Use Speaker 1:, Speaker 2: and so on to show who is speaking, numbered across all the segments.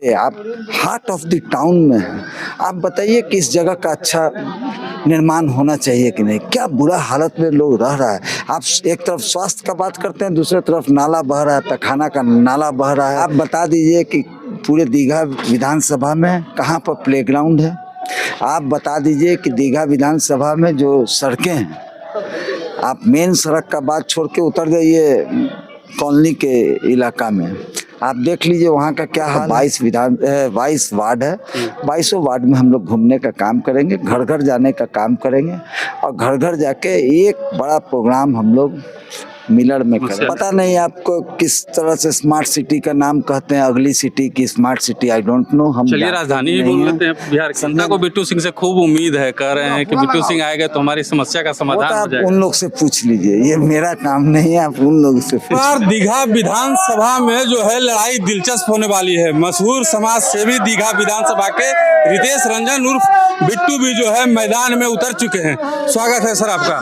Speaker 1: आप heart of the town में हैं। आप बताइए कि इस जगह का अच्छा निर्माण होना चाहिए कि नहीं। क्या बुरा हालत में लोग रह रहा है। आप एक तरफ स्वास्थ्य का बात करते हैं, दूसरी तरफ नाला बह रहा है, पैखाना का नाला बह रहा है। आप बता दीजिए कि पूरे दीघा विधानसभा में कहाँ पर प्लेग्राउंड है। आप बता दीजिए कि दीघा विधानसभा में जो सड़कें हैं, आप मेन सड़क का बात छोड़ के उतर जाइए कॉलोनी के इलाका में, आप देख लीजिए वहाँ का क्या हाल। 22 वार्ड है। 22 वार्ड में हम लोग घूमने का काम करेंगे, घर घर जाने का काम करेंगे और घर घर जाके एक बड़ा प्रोग्राम हम लोग मिलर में करें। पता नहीं आपको किस तरह से स्मार्ट सिटी का नाम कहते हैं, अगली सिटी की smart city, I don't know. हम
Speaker 2: चलिए राजधानी ही बोल लेते हैं। बिहार की जनता को बिट्टू सिंह से खूब उम्मीद है, कह रहे हैं कि बिट्टू सिंह आएगा तो हमारी समस्या का समाधान हो जाएगा।
Speaker 1: उन लोग से पूछ लीजिए, ये मेरा काम नहीं है, आप उन लोग से पूछ।
Speaker 2: दीघा विधानसभा में जो है लड़ाई दिलचस्प होने वाली है। मशहूर समाज सेवी दीघा विधानसभा के रितेश रंजन उर्फ बिट्टू भी जो है मैदान में उतर चुके हैं। स्वागत है सर आपका।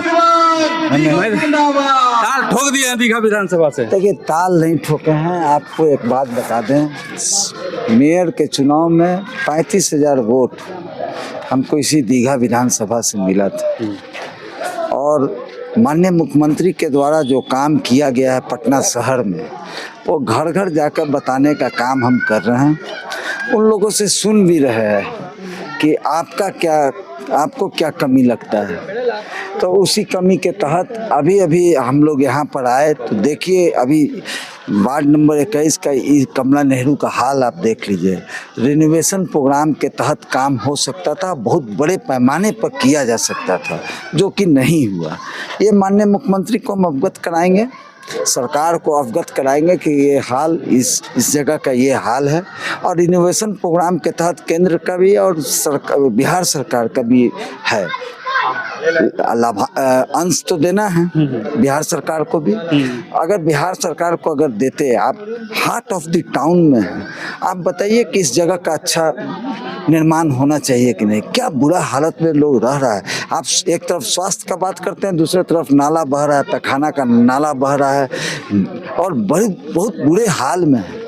Speaker 2: ताल ठोक दिए हैं दीघा विधानसभा से।
Speaker 1: देखिए, ताल नहीं ठोके हैं। आपको एक बात बता दें, मेयर के चुनाव में 35,000 वोट हमको इसी दीघा विधानसभा से मिला था और माननीय मुख्यमंत्री के द्वारा जो काम किया गया है पटना शहर में, वो घर घर जाकर बताने का काम हम कर रहे हैं। उन लोगों से सुन भी रहे हैं कि आपको क्या कमी लगता है। तो उसी कमी के तहत अभी हम लोग यहाँ पर आए तो देखिए, अभी वार्ड नंबर 21 का कमला नेहरू का हाल आप देख लीजिए। रिनोवेशन प्रोग्राम के तहत काम हो सकता था, बहुत बड़े पैमाने पर किया जा सकता था, जो कि नहीं हुआ। ये माननीय मुख्यमंत्री को हम अवगत कराएंगे, सरकार को अवगत कराएंगे कि ये हाल इस जगह का ये हाल है और रिनोवेशन प्रोग्राम के तहत केंद्र का भी और बिहार सरकार का भी है अंश तो देना है बिहार सरकार को भी। अगर बिहार सरकार को अगर देते, आप हार्ट ऑफ द टाउन में हैं, आप बताइए कि इस जगह का अच्छा निर्माण होना चाहिए कि नहीं। क्या बुरा हालत में लोग रह रहा है। आप एक तरफ स्वास्थ्य का बात करते हैं, दूसरी तरफ नाला बह रहा है, पैखाना का नाला बह रहा है और बहुत बुरे हाल में है।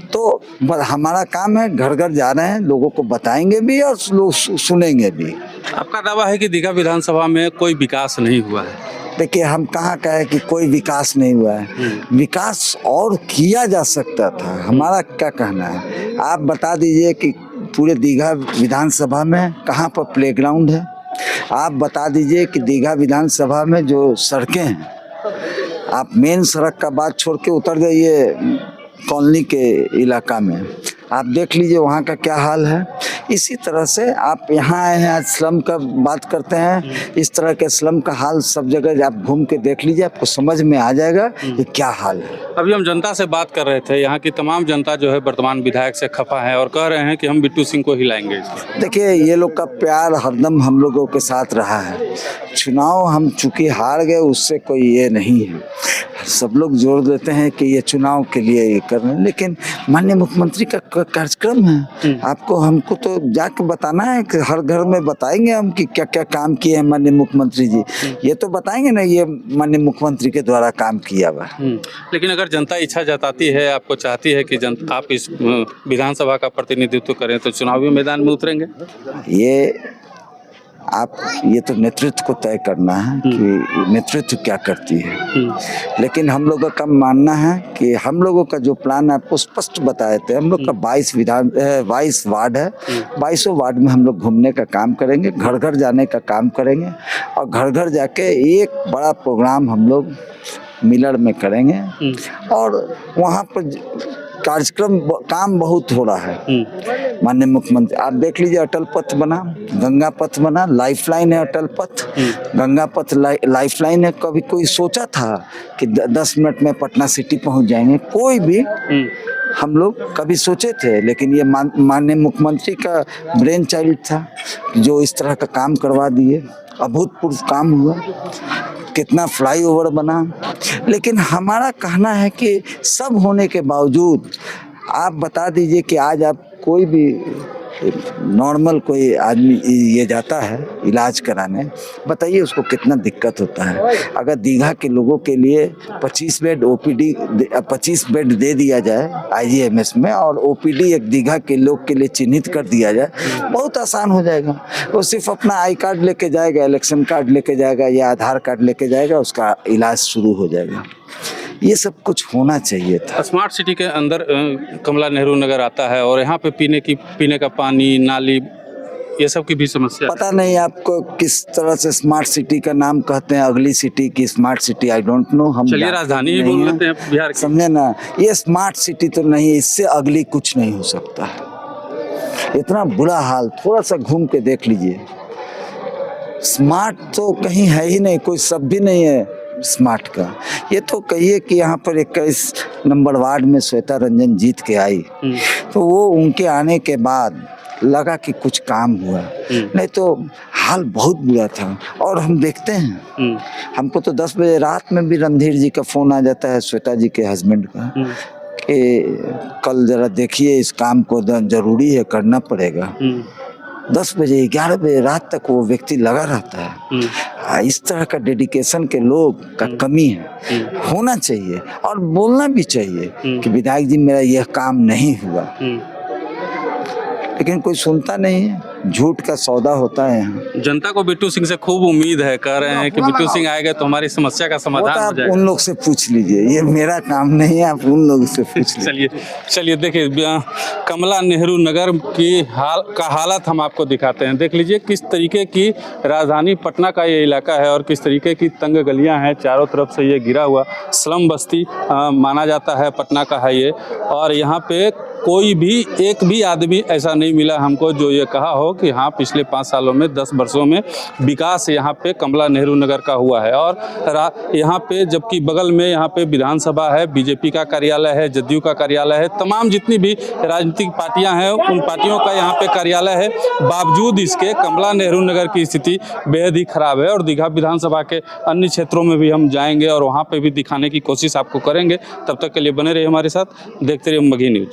Speaker 1: तो हमारा काम है, घर घर जा रहे हैं, लोगों को बताएंगे भी और लोग सुनेंगे भी।
Speaker 2: आपका दावा है कि दीघा विधानसभा में कोई विकास नहीं हुआ है।
Speaker 1: देखिए, हम कहाँ कहे कि कोई विकास नहीं हुआ है। विकास और किया जा सकता था। हमारा क्या कहना है, आप बता दीजिए कि पूरे दीघा विधानसभा में कहाँ पर प्लेग्राउंड है। आप बता दीजिए कि दीघा विधानसभा में जो सड़कें हैं, आप मेन सड़क का बात छोड़ के उतर जाइए कॉलोनी के इलाका में, आप देख लीजिए वहाँ का क्या हाल है। इसी तरह से आप यहाँ आए हैं, आज स्लम का बात करते हैं, इस तरह के स्लम का हाल सब जगह आप घूम के देख लीजिए, आपको समझ में आ जाएगा कि क्या हाल है।
Speaker 2: अभी हम जनता से बात कर रहे थे, यहाँ की तमाम जनता जो है वर्तमान विधायक से खफा है और कह रहे हैं कि हम बिट्टू सिंह को हिलाएंगे।
Speaker 1: देखिए, ये लोग का प्यार हरदम हम लोगों के साथ रहा है। चुनाव हम चूंकि हार गए, उससे कोई ये नहीं है। सब लोग जोर देते हैं कि ये चुनाव के लिए ये कर रहे हैं, लेकिन माननीय मुख्यमंत्री का कार्यक्रम है। आपको हमको तो जाके बताना है कि हर घर में बताएंगे हम कि क्या क्या काम किए हैं माननीय मुख्यमंत्री जी। ये तो बताएंगे ना, ये माननीय मुख्यमंत्री के द्वारा काम किया हुआ।
Speaker 2: लेकिन अगर जनता इच्छा जताती है, आपको चाहती है कि आप इस विधानसभा का प्रतिनिधित्व करें, तो चुनावी मैदान में उतरेंगे।
Speaker 1: ये तो नेतृत्व को तय करना है कि नेतृत्व क्या करती है। लेकिन हम लोगों का मानना है कि हम लोगों का जो प्लान आपको स्पष्ट बताए थे, हम लोग का 22 वार्ड है। 22 वार्ड में हम लोग घूमने का काम करेंगे, घर घर जाने का काम करेंगे और घर घर जाके एक बड़ा प्रोग्राम हम लोग मिलर में करेंगे और वहाँ पर कार्यक्रम काम बहुत हो रहा है। माननीय मुख्यमंत्री, आप देख लीजिए, अटल पथ बना, गंगा पथ बना, लाइफलाइन है अटल पथ, गंगा पथ लाइफलाइन है। कभी कोई सोचा था कि 10 मिनट में पटना सिटी पहुंच जाएंगे? कोई भी हम लोग कभी सोचे थे? लेकिन ये माननीय मुख्यमंत्री का ब्रेन चाइल्ड था जो इस तरह का काम करवा दिए। अभूतपूर्व काम हुआ, कितना फ्लाईओवर बना। लेकिन हमारा कहना है कि सब होने के बावजूद आप बता दीजिए कि आज आप कोई भी नॉर्मल कोई आदमी ये जाता है इलाज कराने, बताइए उसको कितना दिक्कत होता है। अगर दीघा के लोगों के लिए 25 बेड ओपीडी 25 बेड दे दिया जाए आईजीएमएस में, और ओपीडी एक दीघा के लोग के लिए चिन्हित कर दिया जाए, बहुत आसान हो जाएगा। वो सिर्फ अपना आई कार्ड लेके जाएगा, इलेक्शन कार्ड लेके जाएगा या आधार कार्ड लेके जाएगा, उसका इलाज शुरू हो जाएगा। ये सब कुछ होना चाहिए था।
Speaker 2: स्मार्ट सिटी के अंदर कमला नेहरू नगर आता है और यहाँ पे पीने का पानी, नाली, ये सब की भी समस्या है।
Speaker 1: पता नहीं आपको किस तरह से स्मार्ट सिटी का नाम कहते हैं, अगली सिटी की smart city, I don't know. हम
Speaker 2: चलिए राजधानी ही बोल लेते हैं बिहार की।
Speaker 1: समझे ना, ये स्मार्ट सिटी तो नहीं, इससे अगली कुछ नहीं हो सकता है। इतना बुरा हाल, थोड़ा सा घूम के देख लीजिए। स्मार्ट तो कहीं है ही नहीं, कोई शब्द भी नहीं है स्मार्ट का। ये तो कहिए कि यहाँ पर 21 नंबर वार्ड में श्वेता रंजन जीत के आई, तो वो उनके आने के बाद लगा कि कुछ काम हुआ, नहीं तो हाल बहुत बुरा था। और हम देखते हैं, हमको तो 10 बजे रात में भी रणधीर जी का फोन आ जाता है, श्वेता जी के हस्बैंड का, कि कल जरा देखिए इस काम को, जरूरी है, करना पड़ेगा। 10 बजे 11 बजे रात तक वो व्यक्ति लगा रहता है। इस तरह का डेडिकेशन के लोग का कमी है, होना चाहिए और बोलना भी चाहिए कि विधायक जी मेरा यह काम नहीं हुआ, लेकिन कोई सुनता नहीं है। झूठ का सौदा होता है यहाँ।
Speaker 2: जनता को बिट्टू सिंह से खूब उम्मीद है, कह रहे हैं कि बिट्टू सिंह आएगा तो हमारी समस्या का समाधान हो जाएगा।
Speaker 1: उन लोग से पूछ लीजिए, ये मेरा काम नहीं है, आप उन लोगों से पूछ लीजिए।
Speaker 2: चलिए देखिए, कमला नेहरू नगर की हालत हम आपको दिखाते हैं। देख लीजिए किस तरीके की राजधानी पटना का ये इलाका है और किस तरीके की तंग गलियां हैं, चारों तरफ से ये घिरा हुआ स्लम बस्ती माना जाता है पटना का है ये। और यहाँ पे कोई भी एक भी आदमी ऐसा नहीं मिला हमको जो ये कहा हो कि हाँ पिछले 5 सालों में 10 वर्षों में विकास यहाँ पे कमला नेहरू नगर का हुआ है। और यहाँ पे जबकि बगल में यहाँ पे विधानसभा है, बीजेपी का कार्यालय है, जदयू का कार्यालय है, तमाम जितनी भी राजनीतिक पार्टियां हैं उन पार्टियों का यहाँ पे कार्यालय है। बावजूद इसके कमला नेहरू नगर की स्थिति बेहद ही खराब है। और दीघा विधानसभा के अन्य क्षेत्रों में भी हम जाएंगे और वहाँ पर भी दिखाने की कोशिश आपको करेंगे। तब तक के लिए बने रहिए हमारे साथ, देखते रहिए मगही न्यूज।